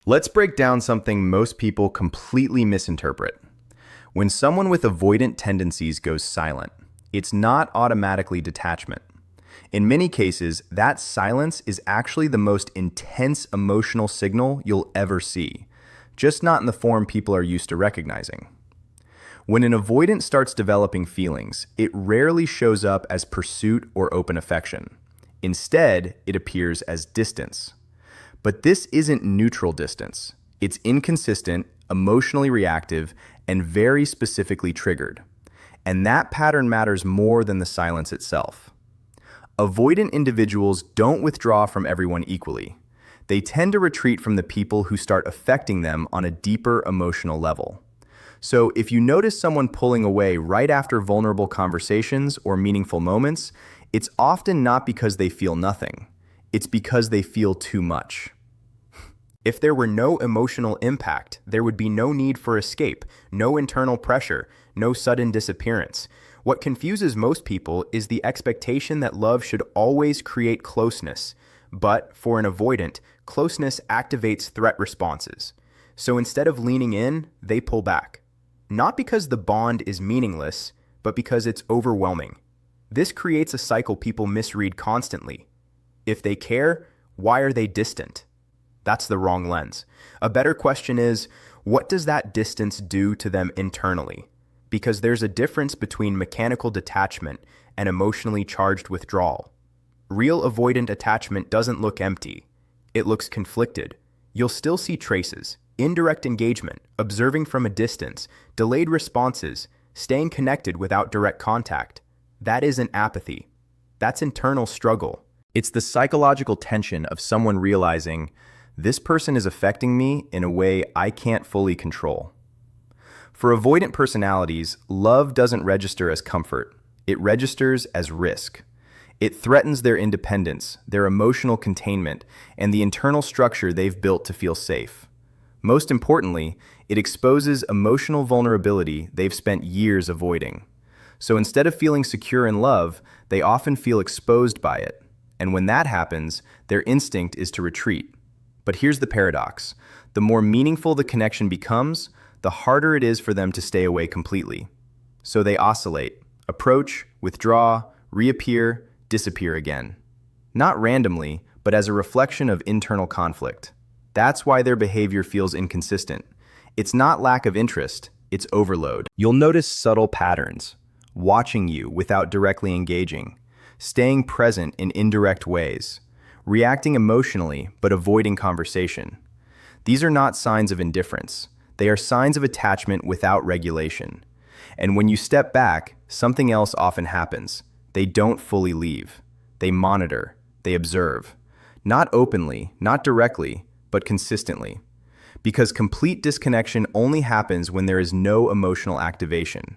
Let's break down something most people completely misinterpret. When someone with avoidant tendencies goes silent, it's not automatically detachment. In many cases, that silence is actually the most intense emotional signal you'll ever see, just not in the form people are used to recognizing. When an avoidant starts developing feelings, it rarely shows up as pursuit or open affection. Instead, it appears as distance. But this isn't neutral distance. It's inconsistent, emotionally reactive, and very specifically triggered. And that pattern matters more than the silence itself. Avoidant individuals don't withdraw from everyone equally. They tend to retreat from the people who start affecting them on a deeper emotional level. So if you notice someone pulling away right after vulnerable conversations or meaningful moments, it's often not because they feel nothing. It's because they feel too much. If there were no emotional impact, there would be no need for escape, no internal pressure, no sudden disappearance. What confuses most people is the expectation that love should always create closeness. But for an avoidant, closeness activates threat responses. So instead of leaning in, they pull back. Not because the bond is meaningless, but because it's overwhelming. This creates a cycle people misread constantly. If they care, why are they distant? That's the wrong lens. A better question is, what does that distance do to them internally? Because there's a difference between mechanical detachment and emotionally charged withdrawal. Real avoidant attachment doesn't look empty. It looks conflicted. You'll still see traces, indirect engagement, observing from a distance, delayed responses, staying connected without direct contact. That isn't apathy. That's internal struggle. It's the psychological tension of someone realizing, this person is affecting me in a way I can't fully control. For avoidant personalities, love doesn't register as comfort. It registers as risk. It threatens their independence, their emotional containment, and the internal structure they've built to feel safe. Most importantly, it exposes emotional vulnerability they've spent years avoiding. So instead of feeling secure in love, they often feel exposed by it. And when that happens, their instinct is to retreat. But here's the paradox. The more meaningful the connection becomes, the harder it is for them to stay away completely. So they oscillate, approach, withdraw, reappear, disappear again. Not randomly, but as a reflection of internal conflict. That's why their behavior feels inconsistent. It's not lack of interest, it's overload. You'll notice subtle patterns, watching you without directly engaging, staying present in indirect ways, reacting emotionally but avoiding conversation. These are not signs of indifference. They are signs of attachment without regulation. And when you step back, something else often happens. They don't fully leave. They monitor. They observe. Not openly, not directly, but consistently. Because complete disconnection only happens when there is no emotional activation.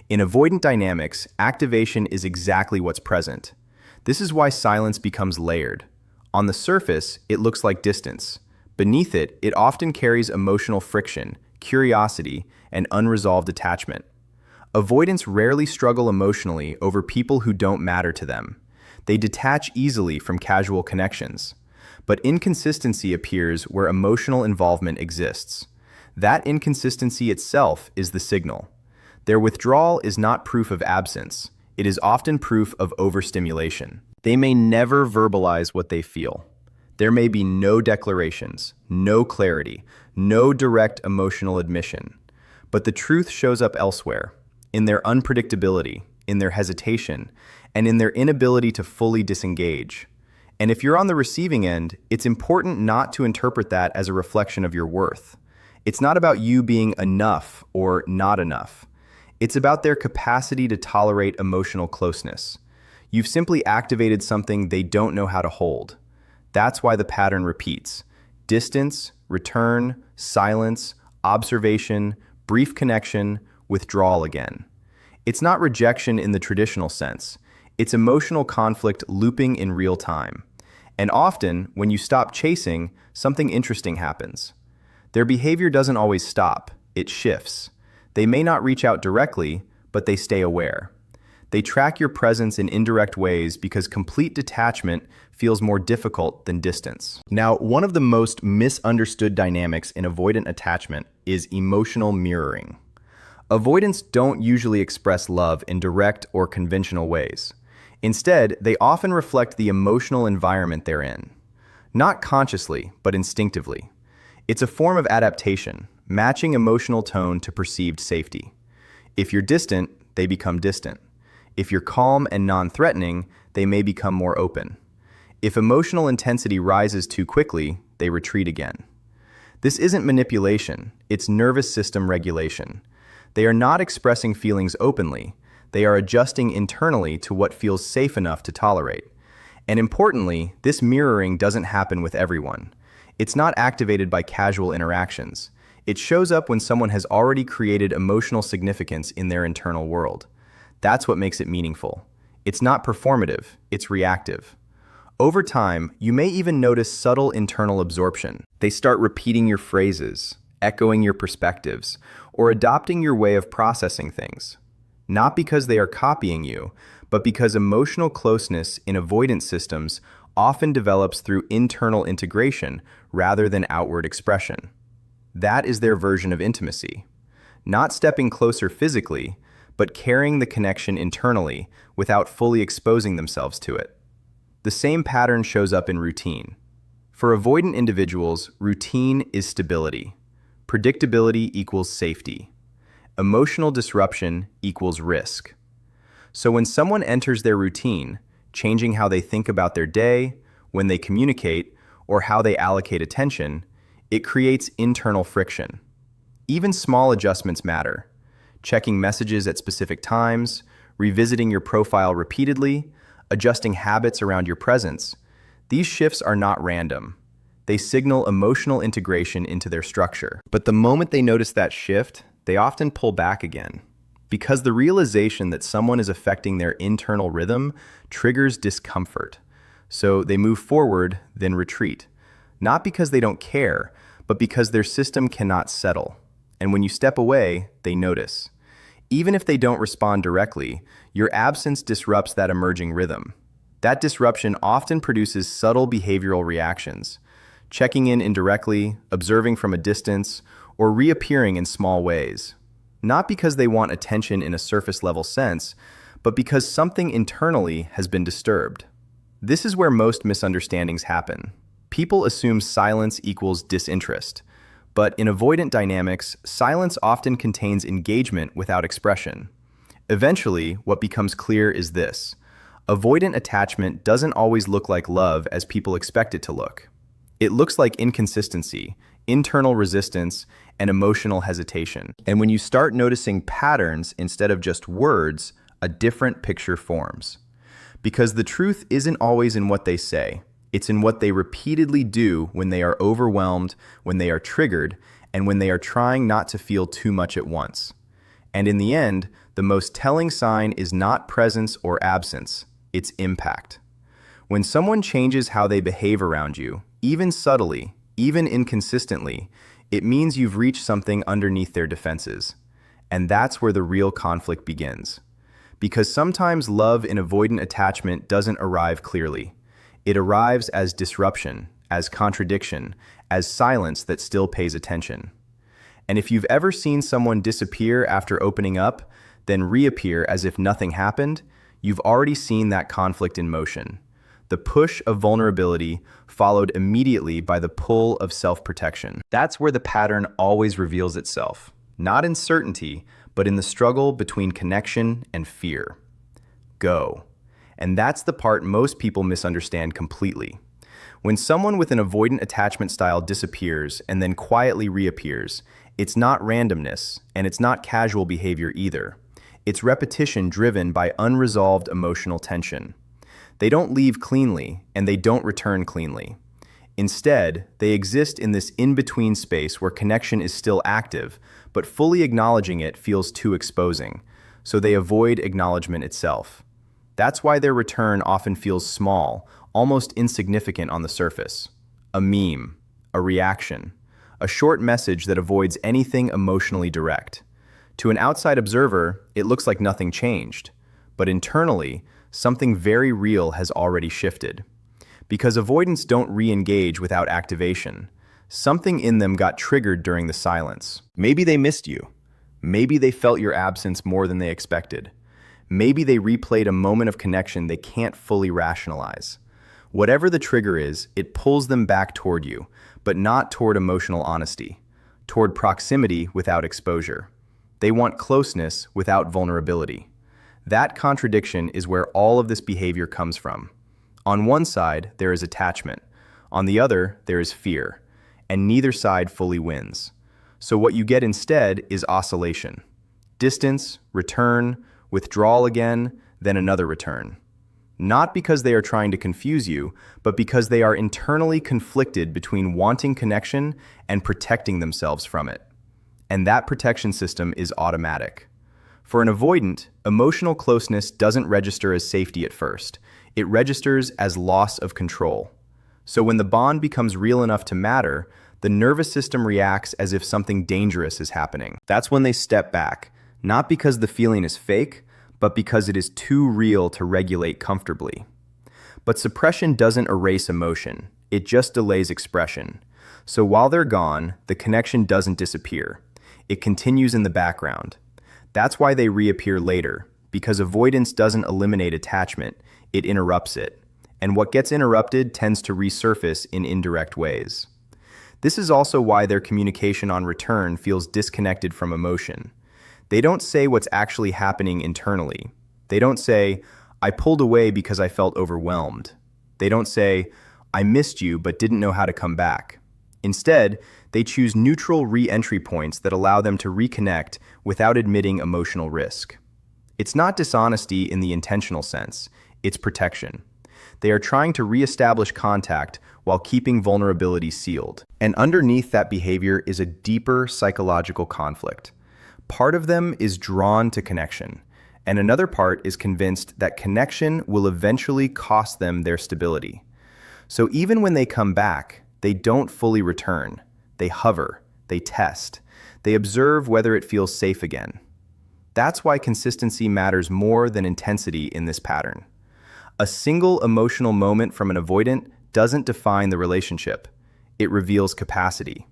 In avoidant dynamics, activation is exactly what's present. This is why silence becomes layered. On the surface, it looks like distance. Beneath it, it often carries emotional friction, curiosity, and unresolved attachment. Avoidants rarely struggle emotionally over people who don't matter to them. They detach easily from casual connections. But inconsistency appears where emotional involvement exists. That inconsistency itself is the signal. Their withdrawal is not proof of absence. It is often proof of overstimulation. They may never verbalize what they feel. There may be no declarations, no clarity, no direct emotional admission. But the truth shows up elsewhere, in their unpredictability, in their hesitation, and in their inability to fully disengage. And if you're on the receiving end, it's important not to interpret that as a reflection of your worth. It's not about you being enough or not enough. It's about their capacity to tolerate emotional closeness. You've simply activated something they don't know how to hold. That's why the pattern repeats. Distance, return, silence, observation, brief connection, withdrawal again. It's not rejection in the traditional sense. It's emotional conflict looping in real time. And often, when you stop chasing, something interesting happens. Their behavior doesn't always stop, it shifts. They may not reach out directly, but they stay aware. They track your presence in indirect ways because complete detachment feels more difficult than distance. Now, one of the most misunderstood dynamics in avoidant attachment is emotional mirroring. Avoidants don't usually express love in direct or conventional ways. Instead, they often reflect the emotional environment they're in. Not consciously, but instinctively. It's a form of adaptation, matching emotional tone to perceived safety. If you're distant, they become distant. If you're calm and non-threatening, they may become more open. If emotional intensity rises too quickly, they retreat again. This isn't manipulation, it's nervous system regulation. They are not expressing feelings openly, they are adjusting internally to what feels safe enough to tolerate. And importantly, this mirroring doesn't happen with everyone. It's not activated by casual interactions. It shows up when someone has already created emotional significance in their internal world. That's what makes it meaningful. It's not performative, it's reactive. Over time, you may even notice subtle internal absorption. They start repeating your phrases, echoing your perspectives, or adopting your way of processing things. Not because they are copying you, but because emotional closeness in avoidance systems often develops through internal integration rather than outward expression. That is their version of intimacy. Not stepping closer physically, but carrying the connection internally without fully exposing themselves to it. The same pattern shows up in routine. For avoidant individuals, routine is stability. Predictability equals safety. Emotional disruption equals risk. So when someone enters their routine, changing how they think about their day, when they communicate, or how they allocate attention, it creates internal friction. Even small adjustments matter. Checking messages at specific times, revisiting your profile repeatedly, adjusting habits around your presence. These shifts are not random. They signal emotional integration into their structure. But the moment they notice that shift, they often pull back again. Because the realization that someone is affecting their internal rhythm triggers discomfort. So they move forward, then retreat. Not because they don't care, but because their system cannot settle. And when you step away, they notice. Even if they don't respond directly, your absence disrupts that emerging rhythm. That disruption often produces subtle behavioral reactions. Checking in indirectly, observing from a distance, or reappearing in small ways. Not because they want attention in a surface-level sense, but because something internally has been disturbed. This is where most misunderstandings happen. People assume silence equals disinterest, but in avoidant dynamics, silence often contains engagement without expression. Eventually, what becomes clear is this: avoidant attachment doesn't always look like love as people expect it to look. It looks like inconsistency, internal resistance, and emotional hesitation. And when you start noticing patterns instead of just words, a different picture forms. Because the truth isn't always in what they say. It's in what they repeatedly do when they are overwhelmed, when they are triggered, and when they are trying not to feel too much at once. And in the end, the most telling sign is not presence or absence, it's impact. When someone changes how they behave around you, even subtly, even inconsistently, it means you've reached something underneath their defenses. And that's where the real conflict begins. Because sometimes love in avoidant attachment doesn't arrive clearly. It arrives as disruption, as contradiction, as silence that still pays attention. And if you've ever seen someone disappear after opening up, then reappear as if nothing happened, you've already seen that conflict in motion. The push of vulnerability followed immediately by the pull of self-protection. That's where the pattern always reveals itself, not in certainty, but in the struggle between connection and fear. Go. And that's the part most people misunderstand completely. When someone with an avoidant attachment style disappears and then quietly reappears, it's not randomness, and it's not casual behavior either. It's repetition driven by unresolved emotional tension. They don't leave cleanly, and they don't return cleanly. Instead, they exist in this in-between space where connection is still active, but fully acknowledging it feels too exposing, so they avoid acknowledgement itself. That's why their return often feels small, almost insignificant on the surface. A meme, a reaction, a short message that avoids anything emotionally direct. To an outside observer, it looks like nothing changed, but internally, something very real has already shifted. because avoidants don't re-engage without activation. Something in them got triggered during the silence. Maybe they missed you. Maybe they felt your absence more than they expected. Maybe they replayed a moment of connection they can't fully rationalize. Whatever the trigger is, it pulls them back toward you, but not toward emotional honesty, toward proximity without exposure. They want closeness without vulnerability. That contradiction is where all of this behavior comes from. On one side, there is attachment. On the other, there is fear. And neither side fully wins. So what you get instead is oscillation. Distance, return, withdrawal again, then another return. Not because they are trying to confuse you, but because they are internally conflicted between wanting connection and protecting themselves from it. And that protection system is automatic. For an avoidant, emotional closeness doesn't register as safety at first. It registers as loss of control. So when the bond becomes real enough to matter, the nervous system reacts as if something dangerous is happening. That's when they step back, not because the feeling is fake, but because it is too real to regulate comfortably. But suppression doesn't erase emotion, it just delays expression. So while they're gone, the connection doesn't disappear. It continues in the background. That's why they reappear later, because avoidance doesn't eliminate attachment, it interrupts it. And what gets interrupted tends to resurface in indirect ways. This is also why their communication on return feels disconnected from emotion. They don't say what's actually happening internally. They don't say, I pulled away because I felt overwhelmed. They don't say, I missed you but didn't know how to come back. Instead, they choose neutral re-entry points that allow them to reconnect without admitting emotional risk. It's not dishonesty in the intentional sense, it's protection. They are trying to re-establish contact while keeping vulnerability sealed. And underneath that behavior is a deeper psychological conflict. Part of them is drawn to connection, and another part is convinced that connection will eventually cost them their stability. So even when they come back, they don't fully return. They hover, they test, they observe whether it feels safe again. That's why consistency matters more than intensity in this pattern. A single emotional moment from an avoidant doesn't define the relationship. It reveals capacity.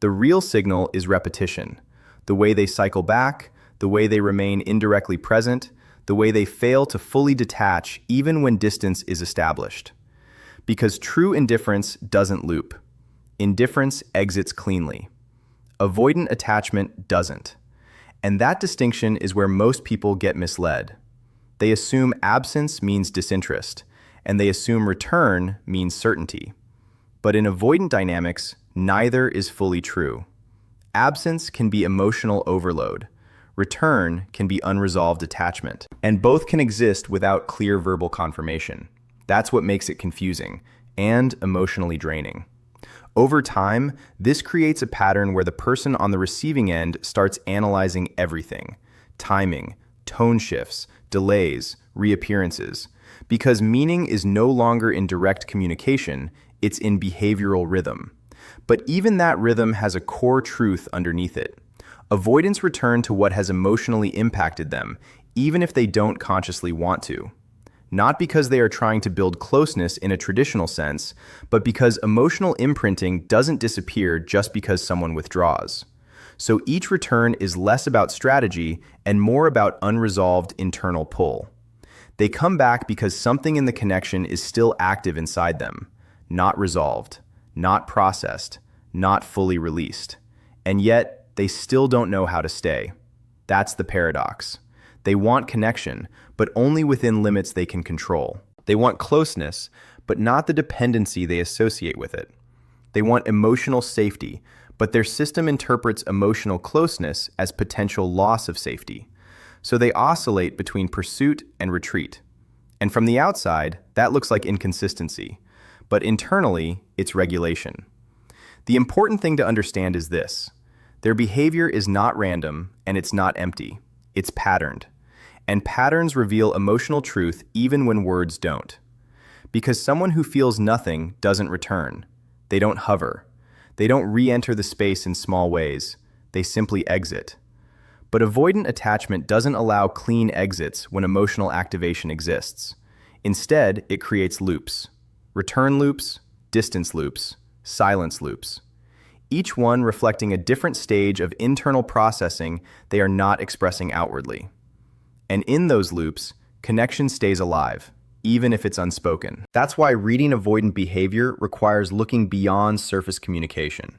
The real signal is repetition. The way they cycle back, the way they remain indirectly present, the way they fail to fully detach even when distance is established. Because true indifference doesn't loop. Indifference exits cleanly. Avoidant attachment doesn't. And that distinction is where most people get misled. They assume absence means disinterest, and they assume return means certainty. But in avoidant dynamics, neither is fully true. Absence can be emotional overload. Return can be unresolved attachment. And both can exist without clear verbal confirmation. That's what makes it confusing and emotionally draining. Over time, this creates a pattern where the person on the receiving end starts analyzing everything: timing, tone shifts, delays, reappearances. Because meaning is no longer in direct communication, it's in behavioral rhythm. But even that rhythm has a core truth underneath it. Avoidants return to what has emotionally impacted them, even if they don't consciously want to. Not because they are trying to build closeness in a traditional sense, but because emotional imprinting doesn't disappear just because someone withdraws. So each return is less about strategy and more about unresolved internal pull. They come back because something in the connection is still active inside them, not resolved, not processed, not fully released. And yet, they still don't know how to stay. That's the paradox. They want connection, but only within limits they can control. They want closeness, but not the dependency they associate with it. They want emotional safety, but their system interprets emotional closeness as potential loss of safety. So they oscillate between pursuit and retreat. And from the outside, that looks like inconsistency. But internally, it's regulation. The important thing to understand is this: their behavior is not random and it's not empty. It's patterned. And patterns reveal emotional truth even when words don't. Because someone who feels nothing doesn't return. They don't hover. They don't re-enter the space in small ways. They simply exit. But avoidant attachment doesn't allow clean exits when emotional activation exists. Instead, it creates loops. return loops, distance loops, silence loops, each one reflecting a different stage of internal processing they are not expressing outwardly. And in those loops, connection stays alive, even if it's unspoken. That's why reading avoidant behavior requires looking beyond surface communication.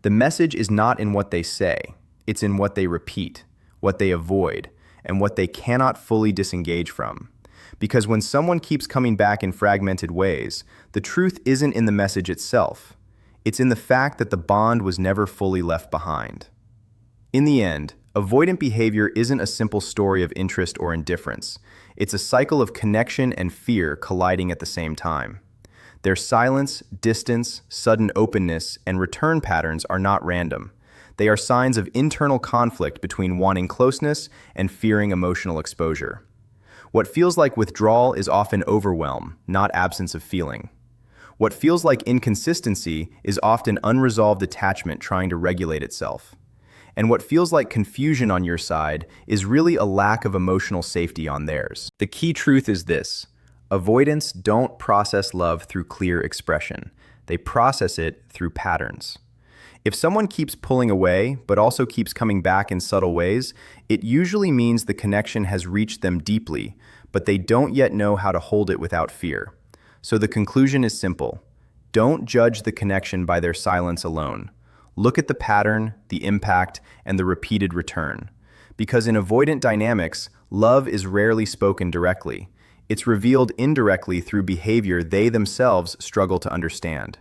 The message is not in what they say, it's in what they repeat, what they avoid, and what they cannot fully disengage from. Because when someone keeps coming back in fragmented ways, the truth isn't in the message itself. It's in the fact that the bond was never fully left behind. In the end, avoidant behavior isn't a simple story of interest or indifference. It's a cycle of connection and fear colliding at the same time. Their silence, distance, sudden openness, and return patterns are not random. They are signs of internal conflict between wanting closeness and fearing emotional exposure. What feels like withdrawal is often overwhelm, not absence of feeling. What feels like inconsistency is often unresolved attachment trying to regulate itself. And what feels like confusion on your side is really a lack of emotional safety on theirs. The key truth is this: avoidants don't process love through clear expression. They process it through patterns. If someone keeps pulling away, but also keeps coming back in subtle ways, it usually means the connection has reached them deeply, but they don't yet know how to hold it without fear. So the conclusion is simple. Don't judge the connection by their silence alone. Look at the pattern, the impact, and the repeated return. Because in avoidant dynamics, love is rarely spoken directly. It's revealed indirectly through behavior they themselves struggle to understand.